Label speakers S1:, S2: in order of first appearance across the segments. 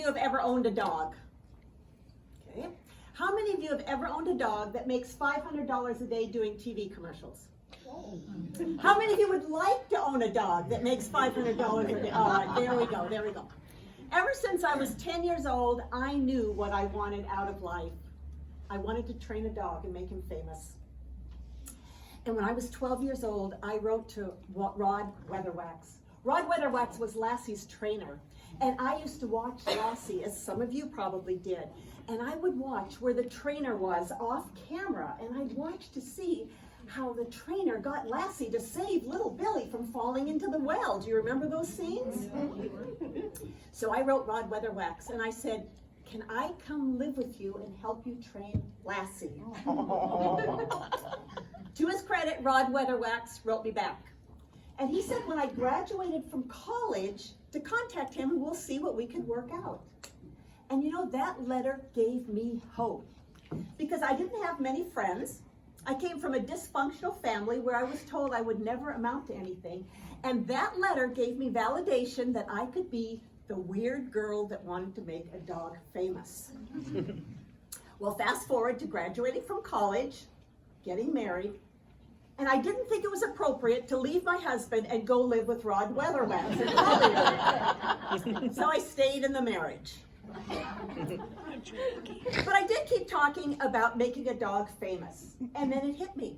S1: have ever owned a dog? Okay. How many of you have ever owned a dog that makes $500 a day doing TV commercials? How many of you would like to own a dog that makes $500 a day? All right, there we go, there we go. Ever since I was 10 years old, I knew what I wanted out of life. I wanted to train a dog and make him famous. And when I was 12 years old, I wrote to Rod Weatherwax. Rod Weatherwax was Lassie's trainer. And I used to watch Lassie, as some of you probably did. And I would watch where the trainer was off camera. And I'd watch to see how the trainer got Lassie to save little Billy from falling into the well. Do you remember those scenes? So I wrote Rod Weatherwax and I said, can I come live with you and help you train Lassie? To his credit, Rod Weatherwax wrote me back. And he said when I graduated from college to contact him and we'll see what we could work out. And you know, that letter gave me hope because I didn't have many friends. I came from a dysfunctional family where I was told I would never amount to anything. And that letter gave me validation that I could be the weird girl that wanted to make a dog famous. Well, fast forward to graduating from college, getting married, and I didn't think it was appropriate to leave my husband and go live with Rod Weatherwax in Hollywood. So I stayed in the marriage. But I did keep talking about making a dog famous. And then it hit me.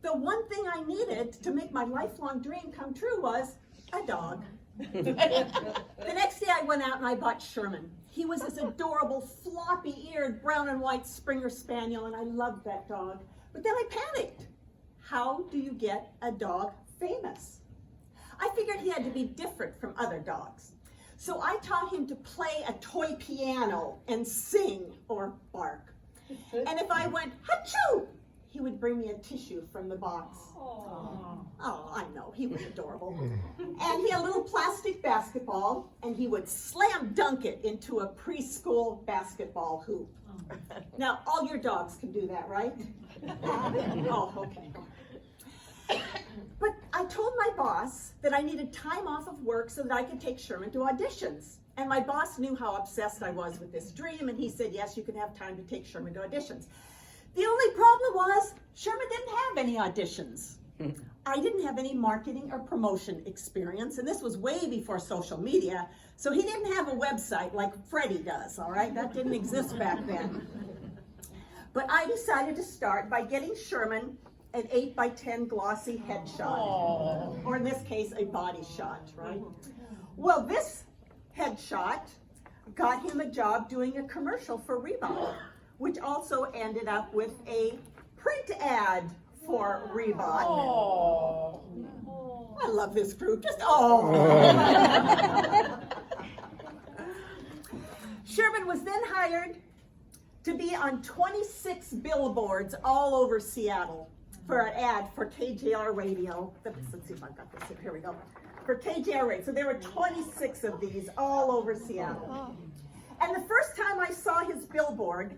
S1: The one thing I needed to make my lifelong dream come true was a dog. The next day I went out and I bought Sherman. He was this adorable, floppy-eared, brown and white Springer Spaniel, and I loved that dog. But then I panicked. How do you get a dog famous? I figured he had to be different from other dogs. So I taught him to play a toy piano and sing or bark. And if I went, "Hachoo!" he would bring me a tissue from the box. Oh, I know, he was adorable. And he had a little plastic basketball, and he would slam dunk it into a preschool basketball hoop. Now, all your dogs can do that, right? Oh, okay. But I told my boss that I needed time off of work so that I could take Sherman to auditions. And my boss knew how obsessed I was with this dream, and he said, yes, you can have time to take Sherman to auditions. The only problem was Sherman didn't have any auditions. I didn't have any marketing or promotion experience, and this was way before social media, so he didn't have a website like Freddie does, all right? That didn't exist back then. But I decided to start by getting Sherman an 8x10 glossy headshot, or in this case, a body shot, right? Well, this headshot got him a job doing a commercial for Reebok, which also ended up with a print ad for Reebok. I love this group, just Sherman was then hired to be on 26 billboards all over Seattle for an ad for KJR Radio. Let's see if I've got this. Here we go. For KJR Radio. So there were 26 of these all over Seattle. And the first time I saw his billboard,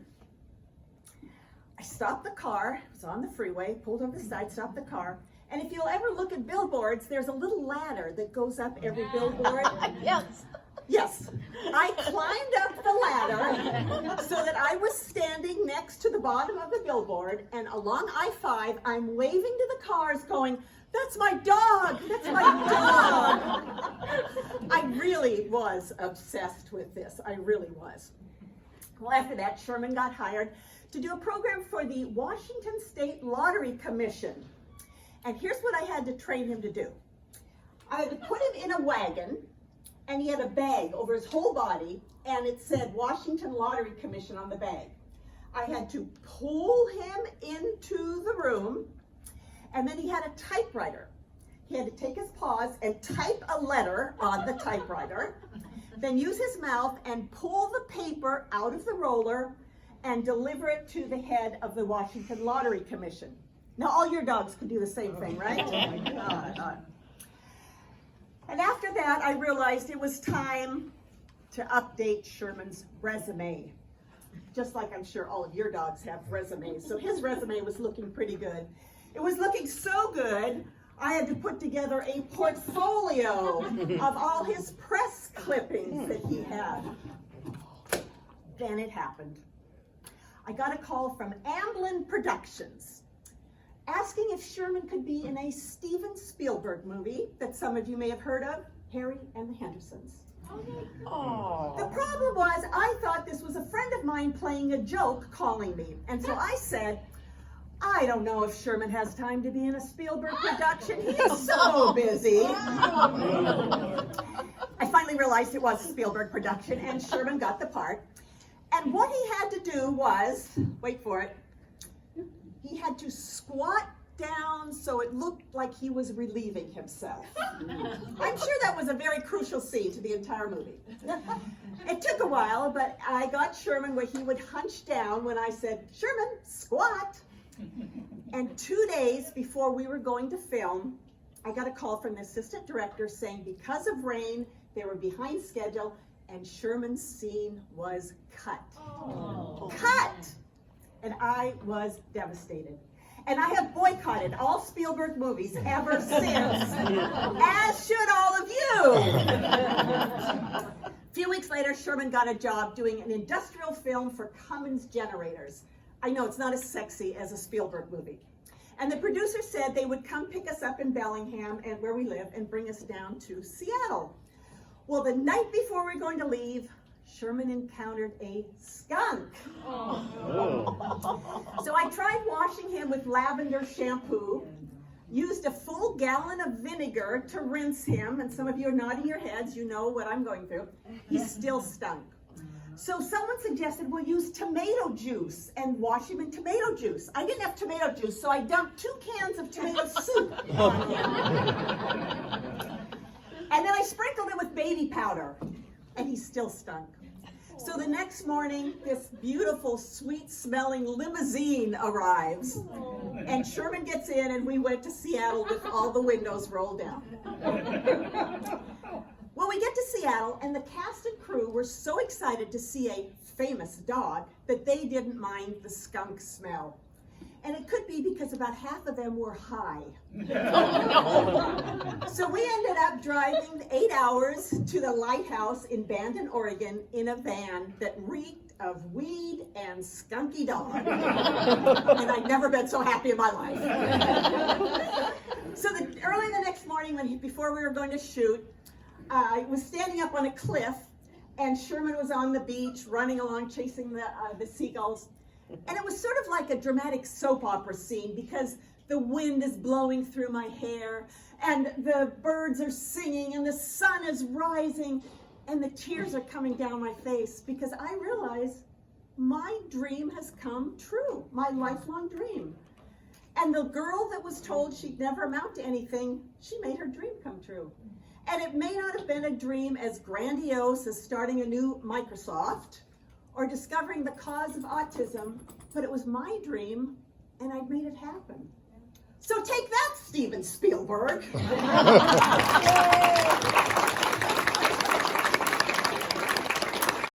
S1: I stopped the car. It was on the freeway, pulled over the side, stopped the car. And if you'll ever look at billboards, there's a little ladder that goes up every billboard.
S2: Yes.
S1: Yes, I climbed up the ladder so that I was standing next to the bottom of the billboard, and along I-5, I'm waving to the cars going, that's my dog, that's my dog. I really was obsessed with this, I really was. Well, after that, Sherman got hired to do a program for the Washington State Lottery Commission. And here's what I had to train him to do. I had to put him in a wagon, and he had a bag over his whole body, and it said Washington Lottery Commission on the bag. I had to pull him into the room, and then he had a typewriter. He had to take his paws and type a letter on the typewriter, then use his mouth and pull the paper out of the roller and deliver it to the head of the Washington Lottery Commission. Now, all your dogs could do the same thing, right? Oh my God. And after that, I realized it was time to update Sherman's resume. Just like I'm sure all of your dogs have resumes. So his resume was looking pretty good. It was looking so good, I had to put together a portfolio of all his press clippings that he had. Then it happened. I got a call from Amblin Productions asking if Sherman could be in a Steven Spielberg movie that some of you may have heard of, Harry and the Hendersons.
S2: Oh.
S1: The problem was I thought this was a friend of mine playing a joke calling me. And so I said, I don't know if Sherman has time to be in a Spielberg production. He is so busy. I finally realized it was a Spielberg production and Sherman got the part. And what he had to do was, wait for it, he had to squat down so it looked like he was relieving himself. I'm sure that was a very crucial scene to the entire movie. It took a while, but I got Sherman where he would hunch down when I said, Sherman, squat. And 2 days before we were going to film, I got a call from the assistant director saying because of rain, they were behind schedule and Sherman's scene was cut.
S2: Oh.
S1: Cut! And I was devastated. And I have boycotted all Spielberg movies ever since, as should all of you. A few weeks later, Sherman got a job doing an industrial film for Cummins Generators. I know it's not as sexy as a Spielberg movie. And the producer said they would come pick us up in Bellingham, and where we live, and bring us down to Seattle. Well, the night before we were going to leave, Sherman encountered a skunk. So I tried washing him with lavender shampoo, used a full gallon of vinegar to rinse him, and some of you are nodding your heads, you know what I'm going through. He still stunk. So someone suggested we'll use tomato juice and wash him in tomato juice. I didn't have tomato juice, so I dumped 2 cans of tomato soup on him. And then I sprinkled it with baby powder, and he still stunk. So the next morning, this beautiful, sweet-smelling limousine arrives, and Sherman gets in, and we went to Seattle with all the windows rolled down. Well, we get to Seattle, and the cast and crew were so excited to see a famous dog that they didn't mind the skunk smell. And it could be because about half of them were high. So we ended up driving 8 hours to the lighthouse in Bandon, Oregon in a van that reeked of weed and skunky dog. And I'd never been so happy in my life. So early the next morning, before we were going to shoot, I was standing up on a cliff, and Sherman was on the beach, running along, chasing the seagulls. And it was sort of like a dramatic soap opera scene because the wind is blowing through my hair, and the birds are singing, and the sun is rising, and the tears are coming down my face because I realize my dream has come true, my lifelong dream. And the girl that was told she'd never amount to anything, she made her dream come true. And it may not have been a dream as grandiose as starting a new Microsoft or discovering the cause of autism, but it was my dream, and I'd made it happen. So take that, Steven Spielberg.